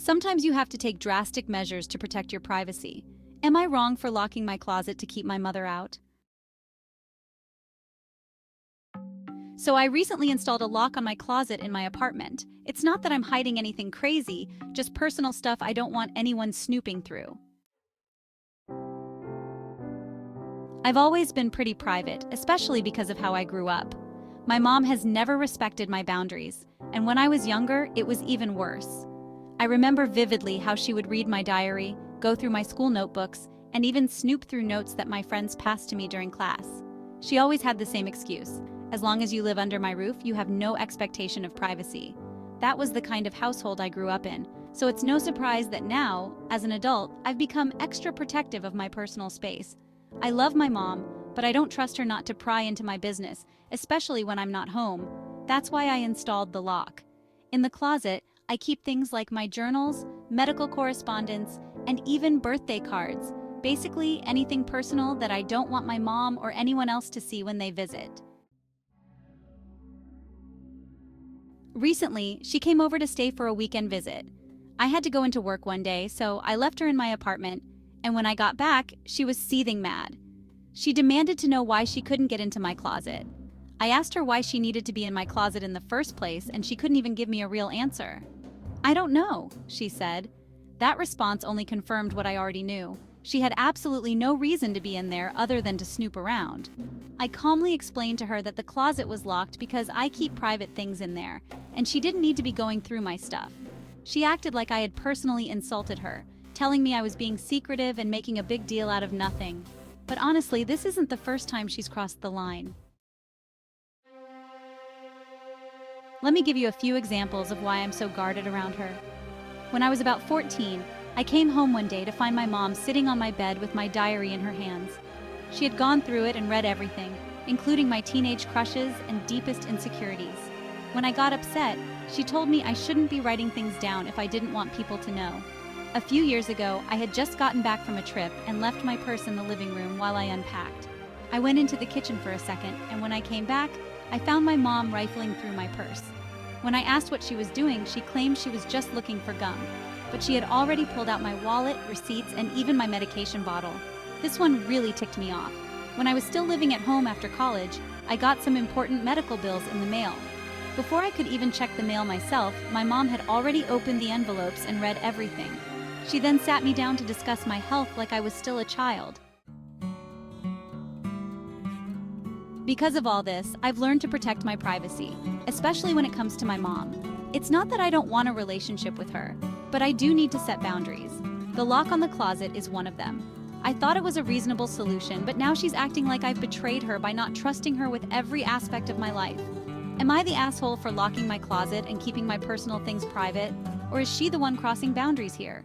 Sometimes you have to take drastic measures to protect your privacy. Am I wrong for locking my closet to keep my mother out? So I recently installed a lock on my closet in my apartment. It's not that I'm hiding anything crazy, just personal stuff I don't want anyone snooping through. I've always been pretty private, especially because of how I grew up. My mom has never respected my boundaries, and when I was younger, it was even worse. I remember vividly how she would read my diary, go through my school notebooks, and even snoop through notes that my friends passed to me during class. She always had the same excuse: as long as you live under my roof, you have no expectation of privacy. That was the kind of household I grew up in, so it's no surprise that now, as an adult, I've become extra protective of my personal space. I love my mom, but I don't trust her not to pry into my business, especially when I'm not home. That's why I installed the lock. In the closet, I keep things like my journals, medical correspondence, and even birthday cards. Basically, anything personal that I don't want my mom or anyone else to see when they visit. Recently, she came over to stay for a weekend visit. I had to go into work one day, so I left her in my apartment, and when I got back, she was seething mad. She demanded to know why she couldn't get into my closet. I asked her why she needed to be in my closet in the first place, and she couldn't even give me a real answer. "I don't know," she said. That response only confirmed what I already knew. She had absolutely no reason to be in there other than to snoop around. I calmly explained to her that the closet was locked because I keep private things in there, and she didn't need to be going through my stuff. She acted like I had personally insulted her, telling me I was being secretive and making a big deal out of nothing. But honestly, this isn't the first time she's crossed the line. Let me give you a few examples of why I'm so guarded around her. When I was about 14, I came home one day to find my mom sitting on my bed with my diary in her hands. She had gone through it and read everything, including my teenage crushes and deepest insecurities. When I got upset, she told me I shouldn't be writing things down if I didn't want people to know. A few years ago, I had just gotten back from a trip and left my purse in the living room while I unpacked. I went into the kitchen for a second, and when I came back, I found my mom rifling through my purse. When I asked what she was doing, she claimed she was just looking for gum, but she had already pulled out my wallet, receipts, and even my medication bottle. This one really ticked me off. When I was still living at home after college, I got some important medical bills in the mail. Before I could even check the mail myself, my mom had already opened the envelopes and read everything. She then sat me down to discuss my health like I was still a child. Because of all this, I've learned to protect my privacy, especially when it comes to my mom. It's not that I don't want a relationship with her, but I do need to set boundaries. The lock on the closet is one of them. I thought it was a reasonable solution, but now she's acting like I've betrayed her by not trusting her with every aspect of my life. Am I the asshole for locking my closet and keeping my personal things private, or is she the one crossing boundaries here?